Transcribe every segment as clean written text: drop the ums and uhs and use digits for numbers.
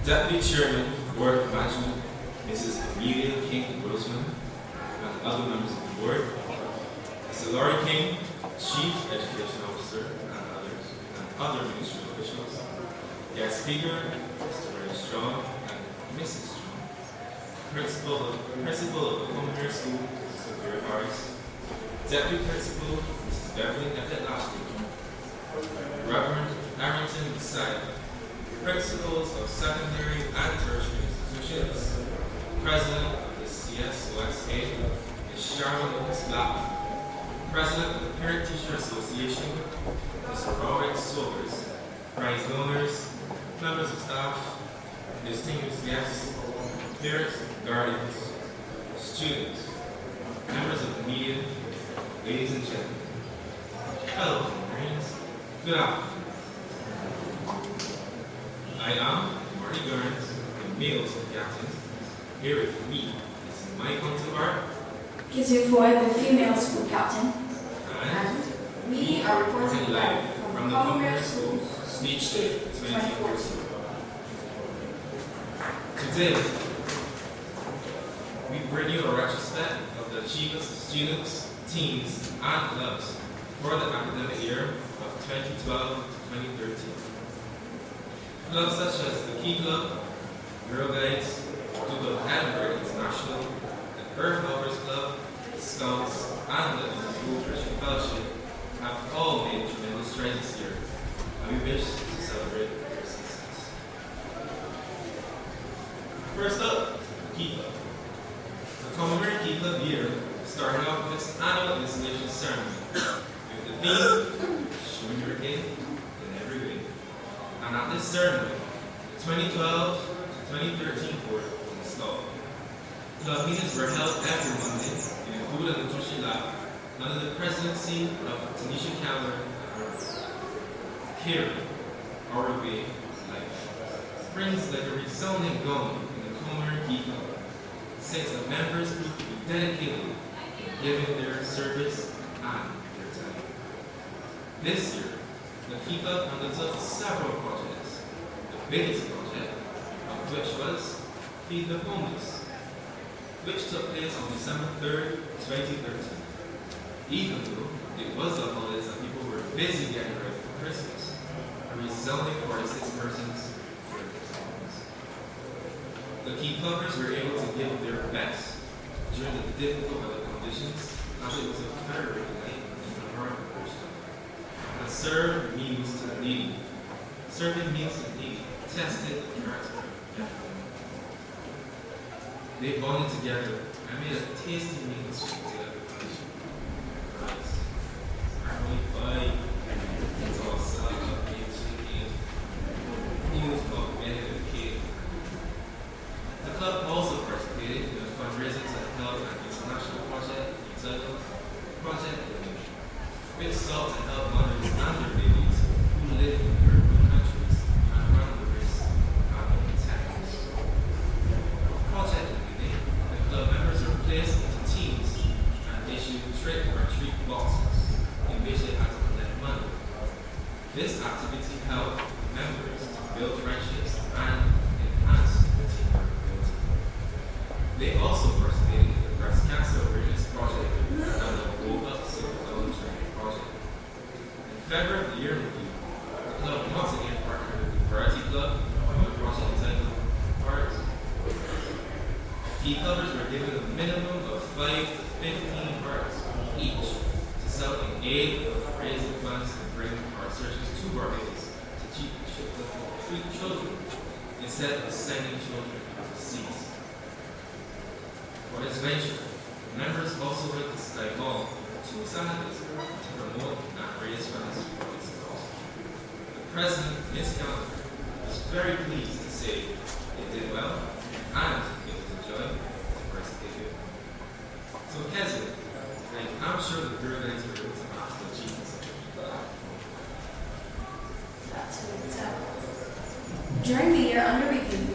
Deputy Chairman, Board of Management, Mrs. Amelia King Grossman, and other members of the board, Mr. Laurie King, Chief Education Officer, and other ministry officials, guest speaker, Mr. Ray Strong, and Mrs. Strong, Principal of the Combermere School, Mr. Vera Harris, Deputy Principal, Mrs. Beverly Neville Ashley, Reverend Arrington Messiah, Principals of secondary and tertiary institutions, President of the CSOSA, Ms. Sharon Lucas Black, President of the Parent Teacher Association, Mr. Robert Sobers, prize donors, members of staff, distinguished guests, parents, guardians, students, members of the media, ladies and gentlemen, fellow Combermereans, good afternoon. I am Marty Garnes, the male school captain. Here with me is my counterpart, Kizzy Forde, the female school captain. And we are reporting live from the Combermere School Speech Day 2014. Today, we bring you a retrospect of the achievements of students, teams, and clubs for the academic year of 2012 to 2013. Clubs such as the Key Club, Girl Guides, Duke of Edinburgh International, the Earth Lovers Club, the Scouts, and the School Christian Fellowship have all made tremendous strides this year, and we wish to celebrate their success. First up, the Key Club. The Combermere Key Club year started off with its annual installation ceremony with the theme, showing your kid in every way. And at this ceremony, the 2012 to 2013 board was installed. Club meetings were held every Monday in the Food and Nutrition Lab under the presidency of Tanisha Keller and her Care, Our Way of Life. Brings like a resounding gong in the Combermere Key Club, since the members proved to be dedicated in giving their service and their time. This year, the Key Club undertook several projects, the biggest project of which was Feed the Homeless, which took place on December 3rd, 2013. Even though it was the holidays and people were busy getting ready for Christmas, a resounding 46 persons were homeless. The Key Clubbers were able to give their best during the difficult weather conditions, as it was a very night in the heart of the Christian, and served meals to the needy. Serving meals to the needy tested the character of everyone. They bonded together and made a tasty meal sweet together. Rice, macaroni pie, salsa, baked chicken, meals called benefit cake. The club also participated in a fundraiser to help an international project entitled Project Living, which sought to help mothers and their babies who live in European countries and run the risk of having attacks. Project Living, the club members were placed into teams and issued trick or treat boxes in which they had to collect money. This activity helped members to build friendships and enhance the teamwork ability. They also participated in the breast cancer awareness project and the Woke Up Cirricular training project. In February of the year review, the club once again partnered with the Variety Club on a project entitled Art. Key clubbers were given a minimum of 5 to 15 hearts each to sell in aid of raising funds to bring our searchers to Barbados to treat children instead of sending children overseas. For this venture, the members also went to Sky Ball for 2 Saturdays to promote and raise funds for this cause. The president, Ms. Keller, was very pleased to say it did well and it was a joy to participate with. So, Kezia, I'm sure the girl guys were able to match the achievements of the club. During the year under review,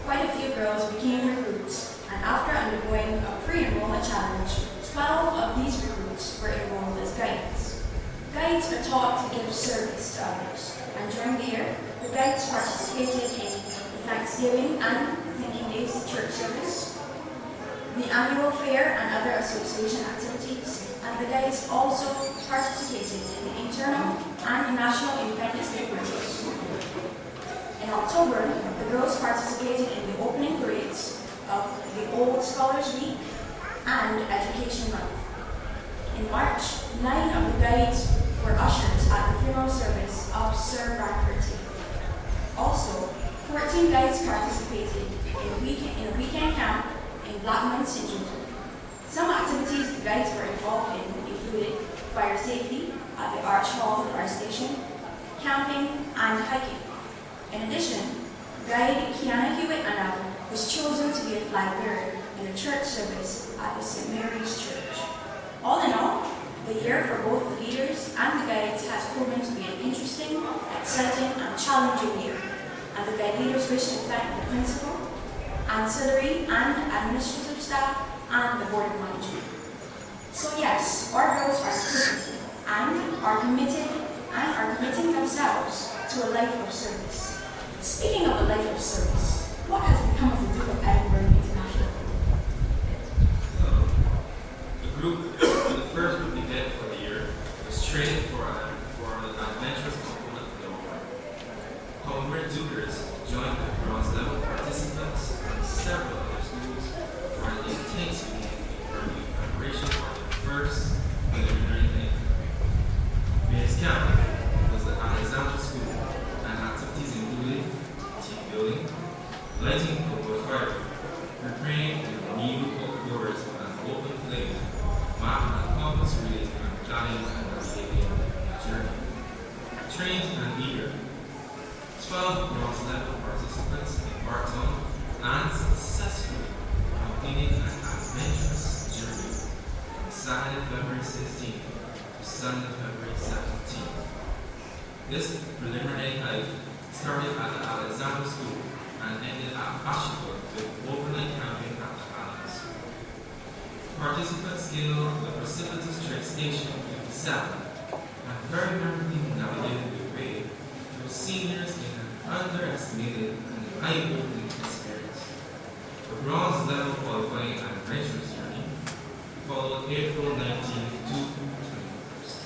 quite a few girls became recruits, and after undergoing a pre-enrollment challenge, 12 of these recruits were enrolled as guides. Guides are taught to give service to others, and during the year, the guides participated in Thanksgiving and Thinking Days church service, the annual fair and other association activities, and the guides also participated in the internal and national Independence Day parades. In October, the girls participated in the opening parades of the Old Scholars Week and Education Month. In March, 9 of the guides were ushers at the funeral service of Sir Bradford Tate. Also, 14 guides participated in a weekend camp in Blackmon, St. Joseph. Some activities the guides were involved in included fire safety at the Arch Hall Fire Station, camping, and hiking. In addition, guide Kiana Hewitt-Anal was chosen to be a flag bearer in a church service at the St. Mary's Church. All in all, the year for both the leaders and the guides has proven to be an interesting, exciting, and challenging year, and the guide leaders wish to thank the principal, ancillary, and administrative staff, and the board of management. So yes, our girls are committed and are committing themselves to a life of service. Speaking of a life of service, what has become of the Duke of Edinburgh International? The group, the first group event for the year, was training for an adventurous component of the war. Combermere Dukers joined the bronze level participants from several other schools for an intense week in preparation for the first preliminary event. Base camp was the Alexandra School, and activities included team building, lighting a wood fire, preparing a new outdoors on an open flame, map and compass reading, and planning and navigating a journey. Trained and eager, 12 bronze level participants embarked on and successfully completed an adventurous journey from Saturday, February 16th to Sunday, February 17th. This preliminary hike started at the Alexandra School and ended at Ashford with overnight camping at the Garnes. Participants scaled the precipitous train station 57 and very memorably navigated the way through seniors in an underestimated and eye-opening experience. The bronze level qualifying and adventurous journey followed April 19th to 21st.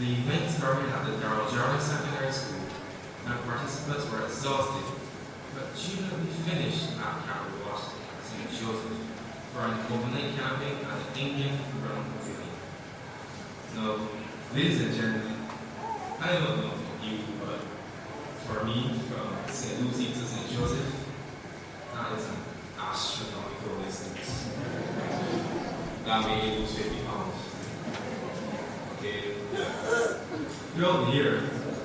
The event started at the Jarvis Secondary School, and participants were exhausted, but jubilantly finished at Carol Wash, St. Joseph, for an overnight camping at the Indian Ground Pavilion. Now, ladies and gentlemen, I don't know for you, but for me, from St. Lucie to St. Joseph, that is an astronomical distance. That may equal 50 pounds. Okay. Throughout the year,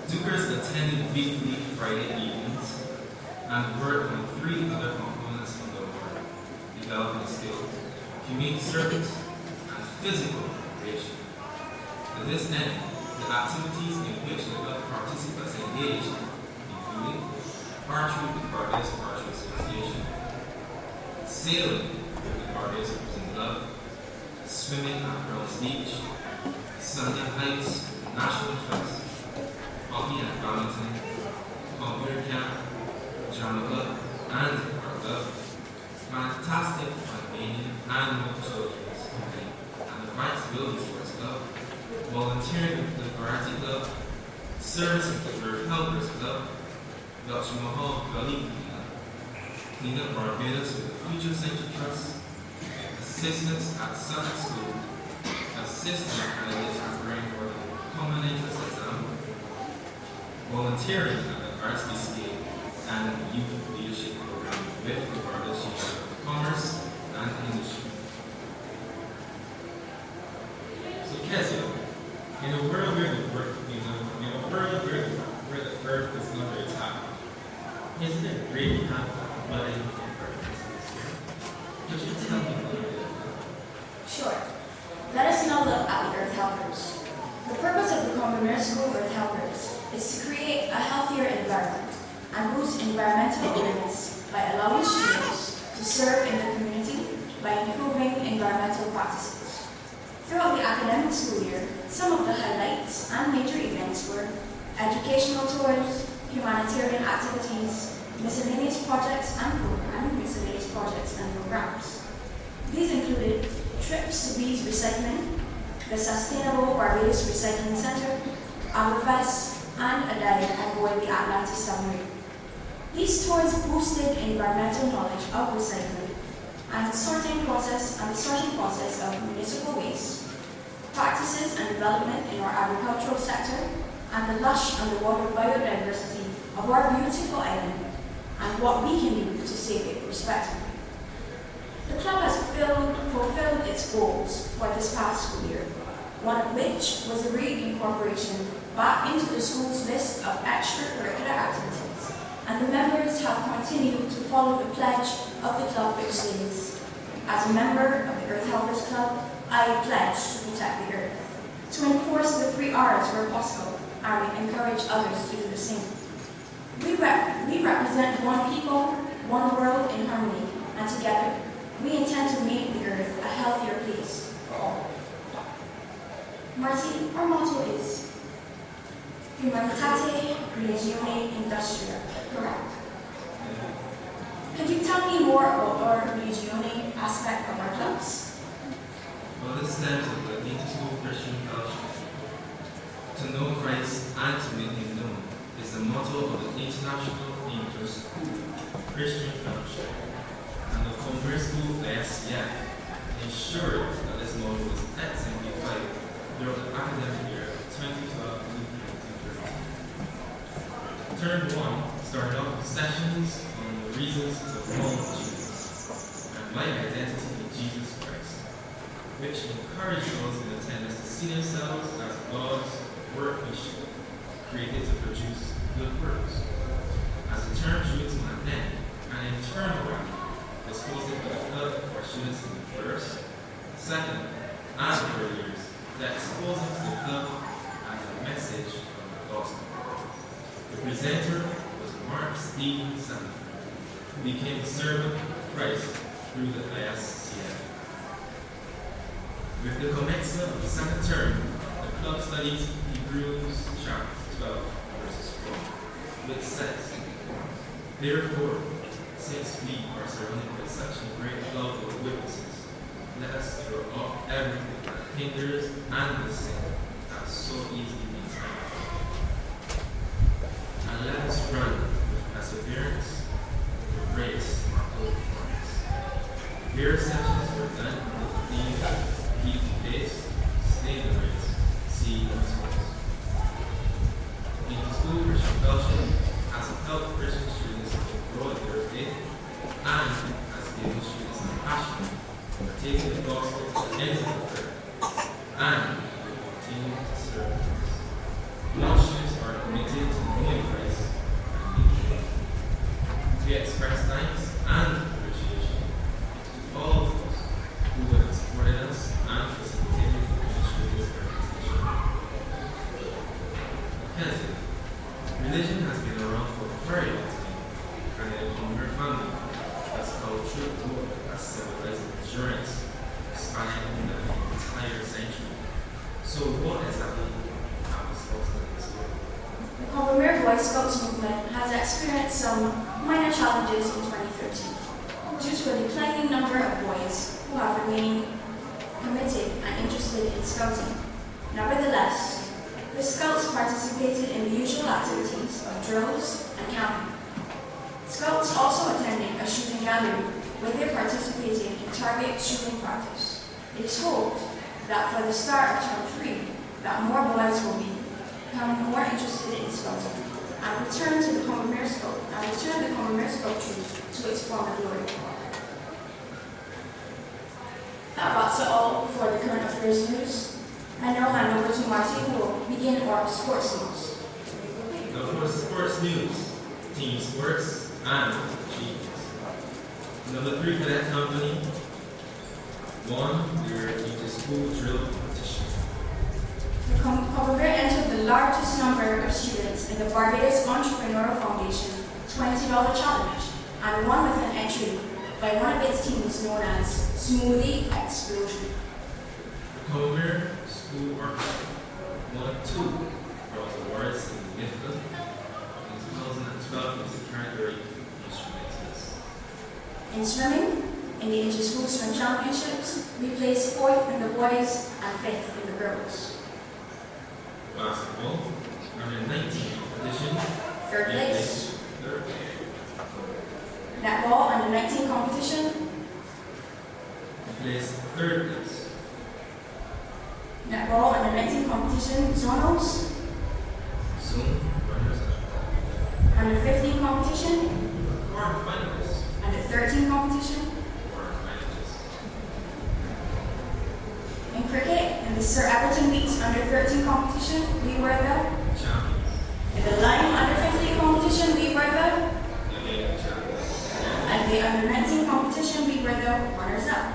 Dukers attended weekly Friday evenings and worked on 3 other components of the work: developing skills, community service, and physical recreation. To this end, the activities in which the participants engaged included archery with the Garnes Archery Association, sailing with the Garnes Cruising Club, swimming at Garnes Beach, Sunday hikes with the National Trust, hockey at Darlington, computer camp, drama club, and art club, fantastic Albanian animal children's company, and the Flexibility Sports Club, volunteering with the Variety Club, service with the Bird Helpers Club, Dutch Mahal Gully Club, clean up Barbados with the Future Central Trust, assistance at Sunday School, assisting candidates preparing for the Common Entrance Exam, volunteering at the RSBCA and the Youth Leadership Program with the Barbados Chamber of Commerce and Industry. So, Kezia, in a world where the earth is under attack, isn't it great to have money and purpose this year? Could you tell me what you did? Sure. Let us now look at the Earth Helpers. The purpose of the Combermere School Earth Helpers is to create a healthier environment and boost environmental awareness by allowing students to serve in the community by improving environmental practices. Throughout the academic school year, some of the highlights and major events were educational tours, humanitarian activities, miscellaneous projects and programs. These included trips to Bees Recycling, the Sustainable Barbados Recycling Centre, Agrofest, and a dive on board the Atlantis submarine. These tours boosted environmental knowledge of recycling and the sorting process of municipal waste, practices and development in our agricultural sector, and the lush underwater biodiversity of our beautiful island, and what we can do to save it respectively. The club has fulfilled its goals for this past school year, one of which was the reincorporation back into the school's list of extracurricular activities, and the members have continued to follow the pledge of the club, which says, as a member of the Earth Helpers Club, I pledge to protect the earth, to enforce the 3 R's where possible, and encourage others to do the same. We represent one people, one world in harmony, and together, we intend to make the earth a healthier place for all. Marty, our motto is Humanitate Creatione Industria, correct? Could you tell me more about our Creatione aspect of our clubs? Well, this stems from the Interschool Christian Fellowship. To know Christ and to make him known is the motto of the International Interschool Christian Fellowship. And the Combermere School ISCF ensured that this motto was exemplified throughout the academic year 2012 to 2013. Term 1 started off with sessions on the reasons to follow Jesus and my identity in Jesus Christ, which encouraged those in attendance to see themselves as God's workmanship, created to produce good works. As the term drew to an end, an internal rally was hosted by the club for students in the first, second, and third years that exposed them to the club and the message of the gospel. The presenter was Mark Stephen Sanford, who became a servant of Christ through the ISCF. With the commencement of the second term, the club studies Hebrews chapter 12, verses 4, which says, therefore, since we are surrounded by such a great cloud of witnesses, let us throw off everything that hinders and the sin that so easily entangles, and let us run with perseverance the race marked out for us. Various sessions were done with the theme keep the pace, stay in the race, see what's next. The School Christian Fellowship has helped Christian students to grow in their faith and has given students a passion for taking the gospel to the ends of the earth and continue to serve Christ. All students are committed to knowing Christ and making him. We express thanks and appreciation to all those who have supported us and facilitated the ministry of this organization. Mackenzie, religion has been around for a very long time, and in the Combermere family, that's called true work has symbolized endurance, spanning the entire century. So what exactly have the Scouts done this year? The Combermere Boy Scouts movement has experienced some minor challenges in 2013 due to a declining number of boys who have remained committed and interested in scouting. Nevertheless, the Scouts participated in the usual activities of drills and camping. Scouts also attended a shooting gallery where they participated in target shooting practice. It is hoped that for the start of term 3, that more boys will become more interested in scouting and return the Combermere Scout troop to its former glory. That wraps it all for the current affairs news. I now hand over to Marty, who will begin our sports news. Now for sports news, team sports and achievements. Number 3 cadet company won their inter-school drill competition. The Combermere entered the largest number of students in the Barbados Entrepreneurial Foundation $20 challenge and won with an entry by one of its teams known as Smoothie Explosion. The Combermere School Orchestra won 2 bronze awards in the Midfield in 2012 music category In swimming, in the inter-school swim championships, we placed 4th in the boys and 5th in the girls. Basketball, under 19 competition, 3rd place. 3rd place. Netball, under 19 competition, We placed 3rd place. netball, under 19 competition, zonals, Zone, runners up. under 15 competition, Quarter finalists, under 13 competition. quarter finalists. In cricket, in the Sir Appleton Meets under 13 competition, we were the. Champions, In the Lyme under 15 competition, we were the. again champions. And the under 19 competition, we were the runners-up.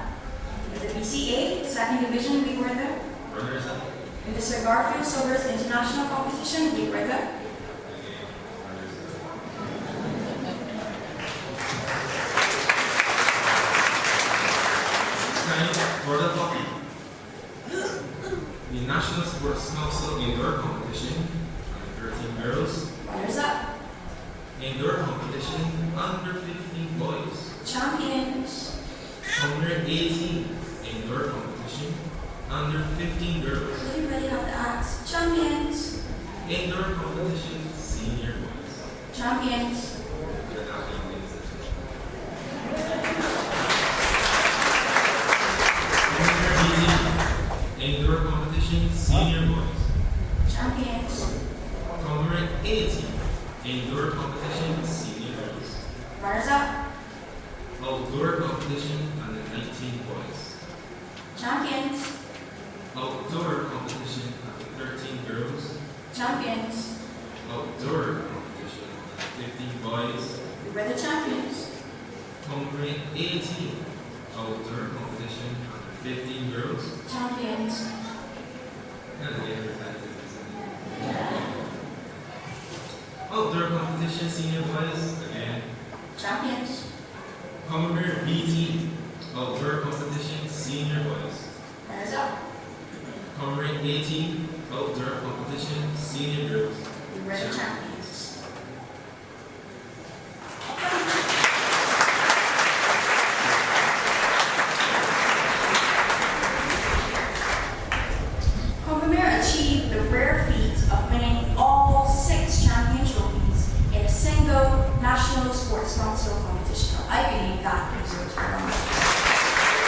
In the BCA, 2nd division, we were the. Runners up, In the Sir Garfield Silvers International competition, we were the. again runners up. Time for the hockey. The National Sports Council indoor competition, under 13 girls. Runners-up. Indoor competition, under 15 boys. Champions. Under 18, indoor competition, under 15 girls. We really have to ask. Champions. Indoor competition, senior boys. Champions. They're not being ladies and gentlemen. Under 18, indoor competition, senior boys. Champions. Combermere 18, indoor competition, senior girls. Runners-up. Outdoor competition, under 19 boys. Champions. Outdoor competition, under 13 girls. Champions. Outdoor competition, under 15 boys. We were the champions. Combermere 18, outdoor competition, under 15 girls. Champions. Kind of later than this. Outdoor competition, senior boys, again. Champions. Combermere BT, outdoor competition, senior boys. Runners-up. Combermere 18, outdoor competition, senior girls. We were the champions. Combermere achieved the rare feat of winning all 6 champion trophies in a single National Sports Council competition. I believe that deserves very much.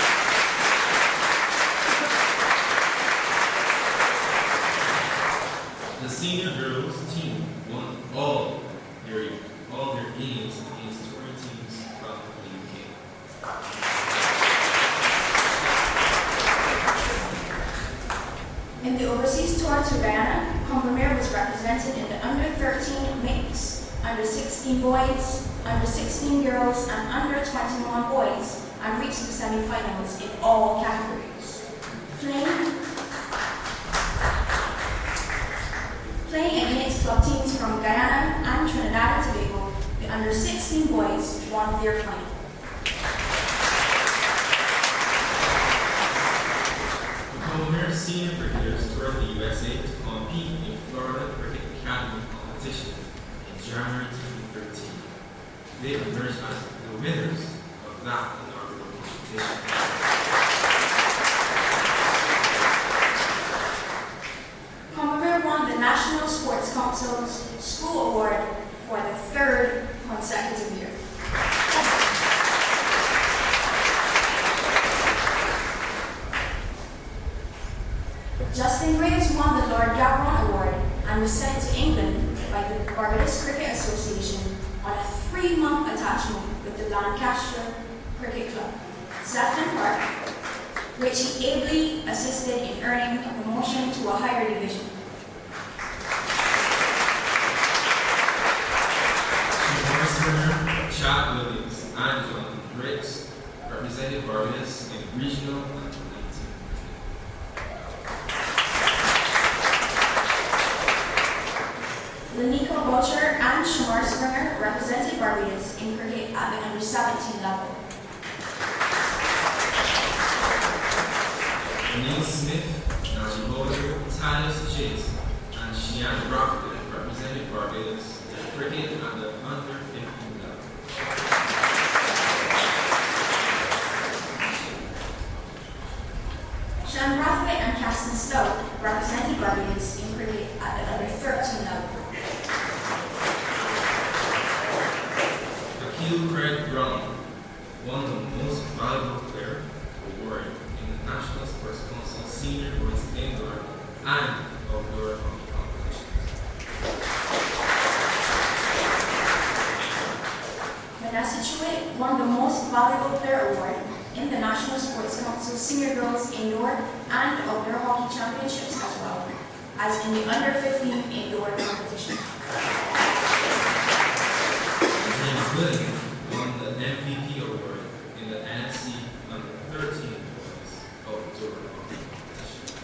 The senior girls team won all their games against touring teams from the UK. In the overseas tour to Guyana, Combermere was represented in the under 13 mix, under 16 boys, under 16 girls, and under 21 boys, and reached the semi-finals in all categories. Playing against club teams from Guyana and Trinidad and Tobago, the under 16 boys won their final. The Combermere senior cricketers toured the USA to compete in Florida Cricket Academy competition in January 2013. They emerged as the winners of that inaugural competition. Combermere won the National Sports Council's School Award for the 3rd consecutive year. Justin Graves won the Lord Gavron Award and was sent to England by the Barbados Cricket Association on a 3-month attachment with the Lancaster Cricket Club, Sefton Park, which he ably assisted in earning a promotion to a higher division. Swimmer Chad Williams and John Briggs represented Barbados in regional and 19 Lanico Butcher and Shamar Springer represented Barbados in cricket at the under 17 level. Neil Smith, Najee Bowler, Tyus Chase, and Shian Rockwood represented Barbados in cricket at the under 15 level. Valuable Player Award in the National Sports Council Senior Girls Indoor and Outdoor Hockey Championships as well as in the Under-15 Indoor competition. James Williams won the MVP award in the NFC Under-13 boys outdoor competition.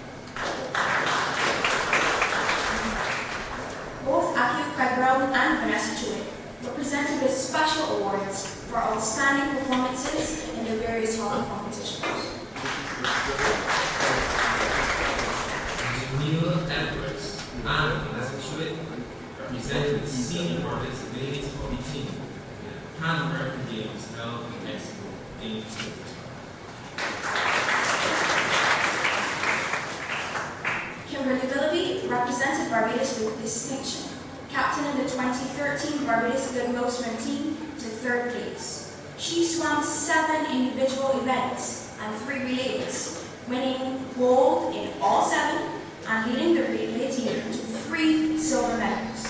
Both Aki Brown and Vanessa Chewett were presented with special awards for outstanding performances in the various hockey competitions. Neil Edwards and Vanessa Chewett represented the senior Barbados ladies hockey team in the Pan American Games held in Mexico in 2012. Kimberly Willoughby represented Barbados with distinction, captain of the 2013 Barbados Goodwill Swim Team to 3rd place. She swam 7 individual events and 3 relays, winning gold in all 7 and leading the relay team to 3 silver medals.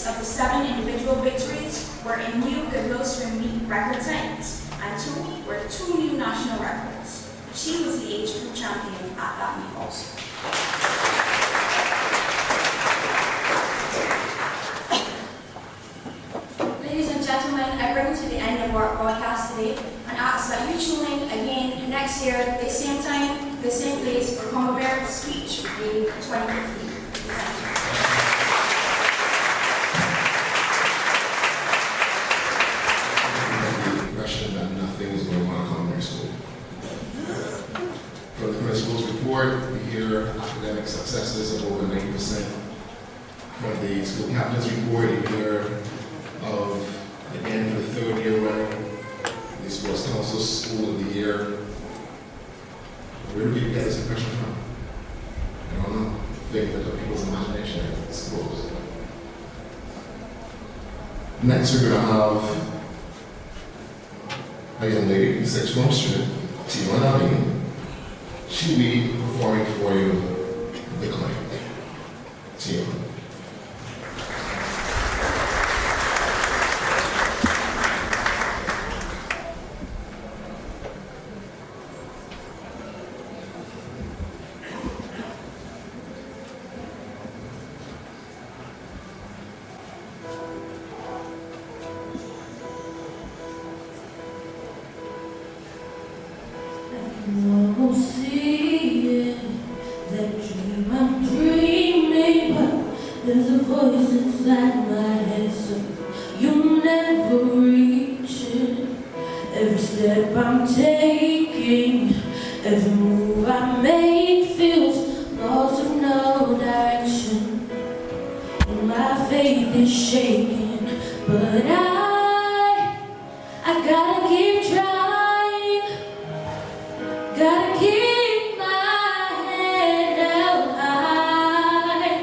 Of the 7 individual victories were in new Goodwill Swim Meet record times, and 2 were 2 new national records. She was the age group champion at that meet also. Ladies and gentlemen, I bring to the end of our broadcast today and ask that you tune in again next year at the same time, the same place for Combermere Speech Day 2015. That nothing is going on at Combermere School. From the principal's report, we hear academic successes of over 90%. From the school captain's report, you hear of, again, for the 3rd year running, the Sports Council School of the Year. Where do people get this impression from? I don't know. They look at people's imagination, I suppose. Next, we're going to have a young lady, 6th form student, Tima Naveen. She'll be performing for you the claim. Tima. No seeing that dream I'm dreaming, but there's a voice inside my head, so you'll never reach it. Every step I'm taking, every move I make feels lost with no direction, and my faith is shaking, but I gotta keep trying. Gotta keep my head held high.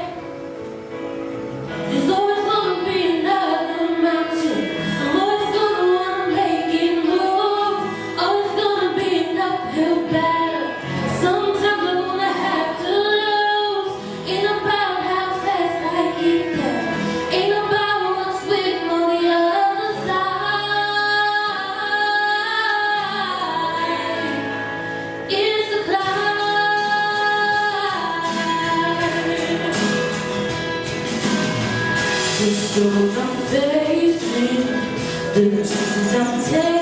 There's always gonna be another mountain. I'm always gonna wanna make it move. Always gonna be an uphill battle. Sometimes I'm gonna have to lose. Ain't about how fast I get there. Ain't about what's waiting on the other side. It's the climb. The struggles I'm facing, the chances I'm taking.